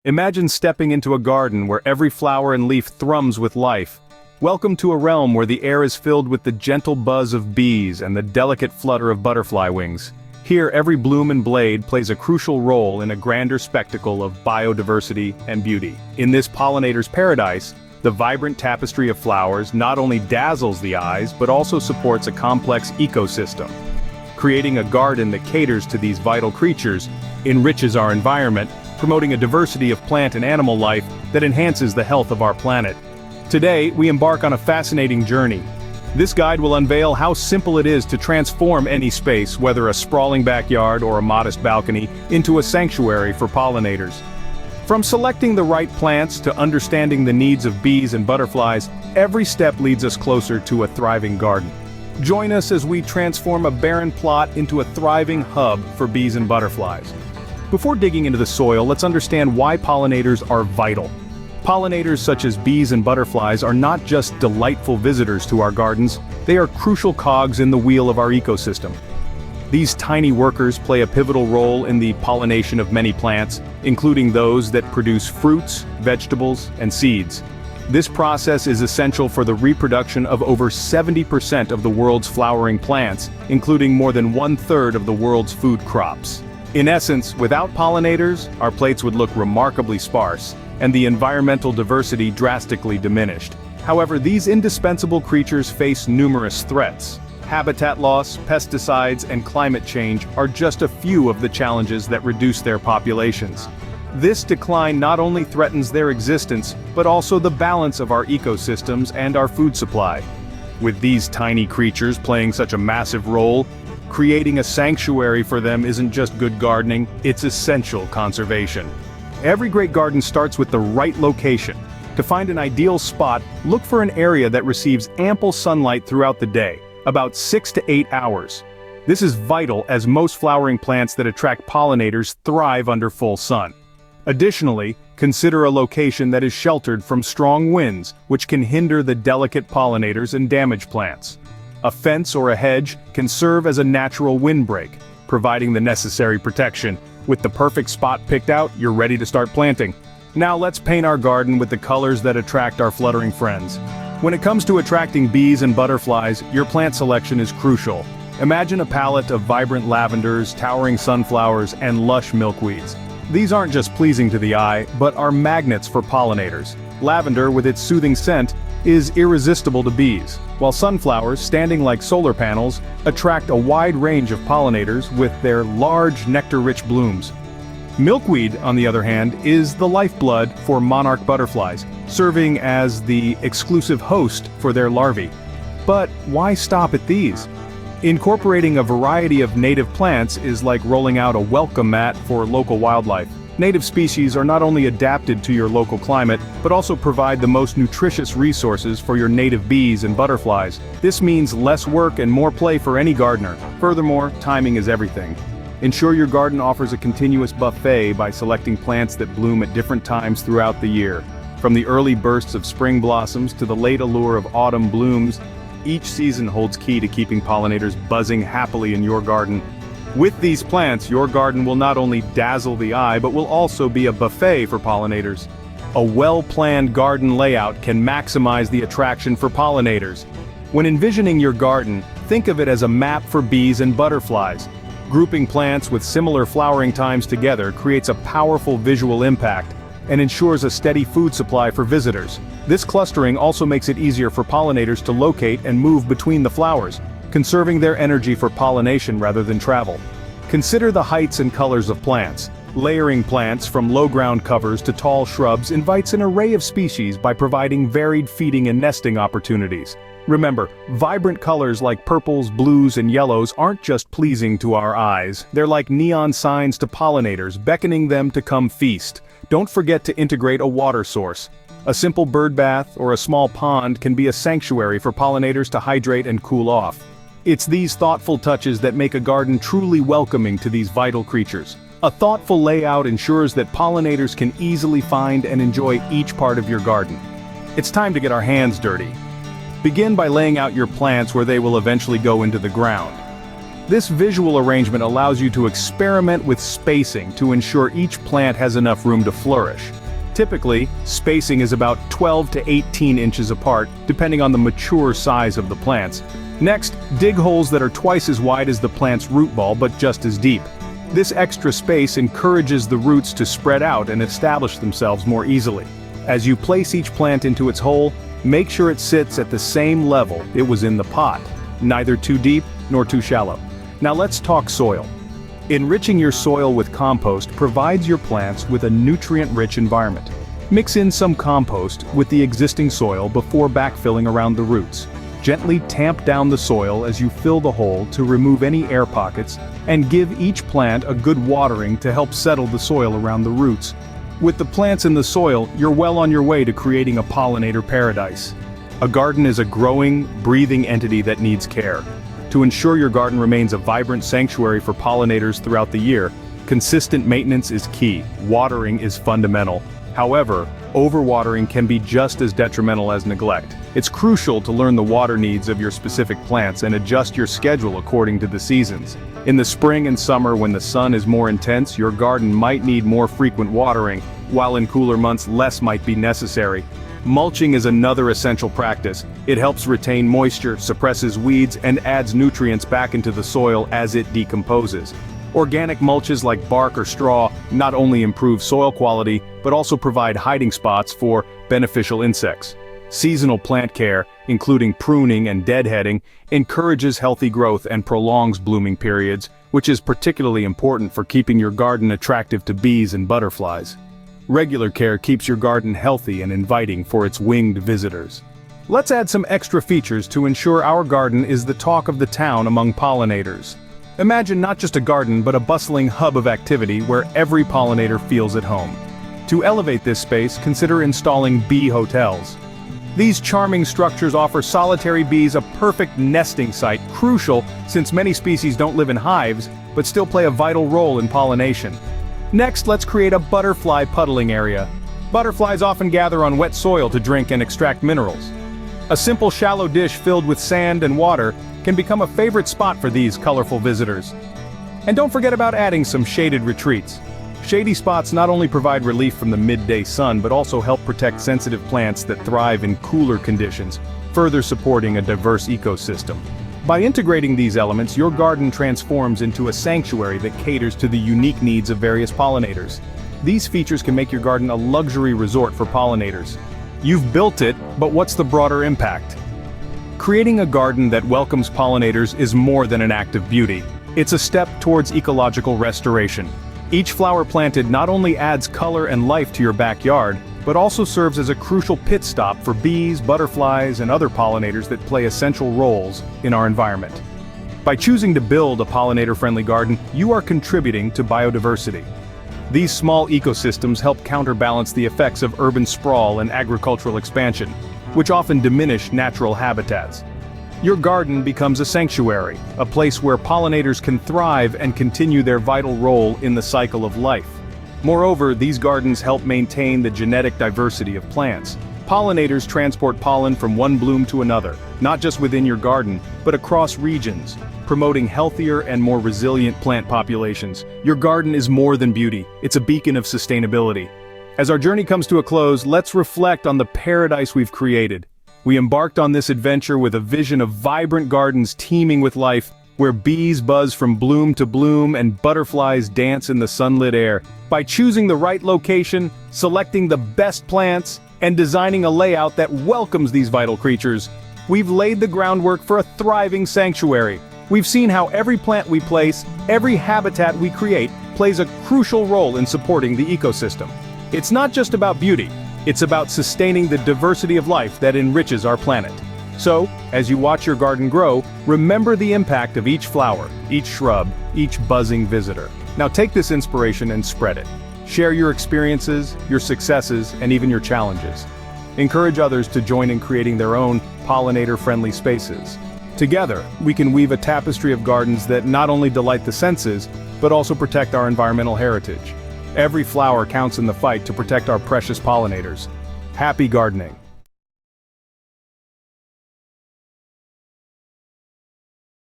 Imagine stepping into a garden where every flower and leaf thrums with life. Welcome to a realm where the air is filled with the gentle buzz of bees and the delicate flutter of butterfly wings. Here, every bloom and blade plays a crucial role in a grander spectacle of biodiversity and beauty. In this pollinator's paradise, the vibrant tapestry of flowers not only dazzles the eyes but also supports a complex ecosystem. Creating a garden that caters to these vital creatures enriches our environment, promoting a diversity of plant and animal life that enhances the health of our planet. Today, we embark on a fascinating journey. This guide will unveil how simple it is to transform any space, whether a sprawling backyard or a modest balcony, into a sanctuary for pollinators. From selecting the right plants to understanding the needs of bees and butterflies, every step leads us closer to a thriving garden. Join us as we transform a barren plot into a thriving hub for bees and butterflies. Before digging into the soil, let's understand why pollinators are vital. Pollinators such as bees and butterflies are not just delightful visitors to our gardens, they are crucial cogs in the wheel of our ecosystem. These tiny workers play a pivotal role in the pollination of many plants, including those that produce fruits, vegetables, and seeds. This process is essential for the reproduction of over 70% of the world's flowering plants, including more than 1/3 of the world's food crops. In essence, without pollinators, our plates would look remarkably sparse, and the environmental diversity drastically diminished. However, these indispensable creatures face numerous threats. Habitat loss, pesticides, and climate change are just a few of the challenges that reduce their populations. This decline not only threatens their existence, but also the balance of our ecosystems and our food supply. With these tiny creatures playing such a massive role, creating a sanctuary for them isn't just good gardening, it's essential conservation. Every great garden starts with the right location. To find an ideal spot, look for an area that receives ample sunlight throughout the day, about 6 to 8 hours. This is vital as most flowering plants that attract pollinators thrive under full sun. Additionally, consider a location that is sheltered from strong winds, which can hinder the delicate pollinators and damage plants. A fence or a hedge can serve as a natural windbreak, providing the necessary protection. With the perfect spot picked out, you're ready to start planting. Now let's paint our garden with the colors that attract our fluttering friends. When it comes to attracting bees and butterflies, your plant selection is crucial. Imagine a palette of vibrant lavenders, towering sunflowers, and lush milkweeds. These aren't just pleasing to the eye, but are magnets for pollinators. Lavender, with its soothing scent, is irresistible to bees, while sunflowers, standing like solar panels, attract a wide range of pollinators with their large nectar-rich blooms. Milkweed, on the other hand, is the lifeblood for monarch butterflies, serving as the exclusive host for their larvae. But why stop at these? Incorporating a variety of native plants is like rolling out a welcome mat for local wildlife. Native species are not only adapted to your local climate, but also provide the most nutritious resources for your native bees and butterflies. This means less work and more play for any gardener. Furthermore, timing is everything. Ensure your garden offers a continuous buffet by selecting plants that bloom at different times throughout the year. From the early bursts of spring blossoms to the late allure of autumn blooms, each season holds key to keeping pollinators buzzing happily in your garden. With these plants, your garden will not only dazzle the eye, but will also be a buffet for pollinators. A well-planned garden layout can maximize the attraction for pollinators. When envisioning your garden, think of it as a map for bees and butterflies. Grouping plants with similar flowering times together creates a powerful visual impact and ensures a steady food supply for visitors. This clustering also makes it easier for pollinators to locate and move between the flowers, conserving their energy for pollination rather than travel. Consider the heights and colors of plants. Layering plants from low ground covers to tall shrubs invites an array of species by providing varied feeding and nesting opportunities. Remember, vibrant colors like purples, blues, and yellows aren't just pleasing to our eyes. They're like neon signs to pollinators, beckoning them to come feast. Don't forget to integrate a water source. A simple bird bath or a small pond can be a sanctuary for pollinators to hydrate and cool off. It's these thoughtful touches that make a garden truly welcoming to these vital creatures. A thoughtful layout ensures that pollinators can easily find and enjoy each part of your garden. It's time to get our hands dirty. Begin by laying out your plants where they will eventually go into the ground. This visual arrangement allows you to experiment with spacing to ensure each plant has enough room to flourish. Typically, spacing is about 12 to 18 inches apart, depending on the mature size of the plants. Next, dig holes that are twice as wide as the plant's root ball but just as deep. This extra space encourages the roots to spread out and establish themselves more easily. As you place each plant into its hole, make sure it sits at the same level it was in the pot, neither too deep nor too shallow. Now let's talk soil. Enriching your soil with compost provides your plants with a nutrient-rich environment. Mix in some compost with the existing soil before backfilling around the roots. Gently tamp down the soil as you fill the hole to remove any air pockets, and give each plant a good watering to help settle the soil around the roots. With the plants in the soil, you're well on your way to creating a pollinator paradise. A garden is a growing, breathing entity that needs care. To ensure your garden remains a vibrant sanctuary for pollinators throughout the year, consistent maintenance is key. Watering is fundamental. However, overwatering can be just as detrimental as neglect. It's crucial to learn the water needs of your specific plants and adjust your schedule according to the seasons. In the spring and summer, when the sun is more intense, your garden might need more frequent watering, while in cooler months less might be necessary. Mulching is another essential practice. It helps retain moisture, suppresses weeds, and adds nutrients back into the soil as it decomposes. Organic mulches like bark or straw not only improve soil quality, but also provide hiding spots for beneficial insects. Seasonal plant care, including pruning and deadheading, encourages healthy growth and prolongs blooming periods, which is particularly important for keeping your garden attractive to bees and butterflies. Regular care keeps your garden healthy and inviting for its winged visitors. Let's add some extra features to ensure our garden is the talk of the town among pollinators. Imagine not just a garden but a bustling hub of activity where every pollinator feels at home. To elevate this space, consider installing bee hotels. These charming structures offer solitary bees a perfect nesting site, crucial since many species don't live in hives but still play a vital role in pollination. Next, let's create a butterfly puddling area. Butterflies often gather on wet soil to drink and extract minerals. A simple shallow dish filled with sand and water can become a favorite spot for these colorful visitors. And don't forget about adding some shaded retreats. Shady spots not only provide relief from the midday sun but also help protect sensitive plants that thrive in cooler conditions, further supporting a diverse ecosystem. By integrating these elements, your garden transforms into a sanctuary that caters to the unique needs of various pollinators. These features can make your garden a luxury resort for pollinators. You've built it, but what's the broader impact? Creating a garden that welcomes pollinators is more than an act of beauty. It's a step towards ecological restoration. Each flower planted not only adds color and life to your backyard, but also serves as a crucial pit stop for bees, butterflies, and other pollinators that play essential roles in our environment. By choosing to build a pollinator-friendly garden, you are contributing to biodiversity. These small ecosystems help counterbalance the effects of urban sprawl and agricultural expansion, which often diminish natural habitats. Your garden becomes a sanctuary, a place where pollinators can thrive and continue their vital role in the cycle of life. Moreover, these gardens help maintain the genetic diversity of plants. Pollinators transport pollen from one bloom to another, not just within your garden, but across regions, promoting healthier and more resilient plant populations. Your garden is more than beauty, it's a beacon of sustainability. As our journey comes to a close, let's reflect on the paradise we've created. We embarked on this adventure with a vision of vibrant gardens teeming with life, where bees buzz from bloom to bloom and butterflies dance in the sunlit air. By choosing the right location, selecting the best plants, and designing a layout that welcomes these vital creatures, we've laid the groundwork for a thriving sanctuary. We've seen how every plant we place, every habitat we create, plays a crucial role in supporting the ecosystem. It's not just about beauty, it's about sustaining the diversity of life that enriches our planet. So, as you watch your garden grow, remember the impact of each flower, each shrub, each buzzing visitor. Now take this inspiration and spread it. Share your experiences, your successes, and even your challenges. Encourage others to join in creating their own pollinator-friendly spaces. Together, we can weave a tapestry of gardens that not only delight the senses, but also protect our environmental heritage. Every flower counts in the fight to protect our precious pollinators. Happy gardening!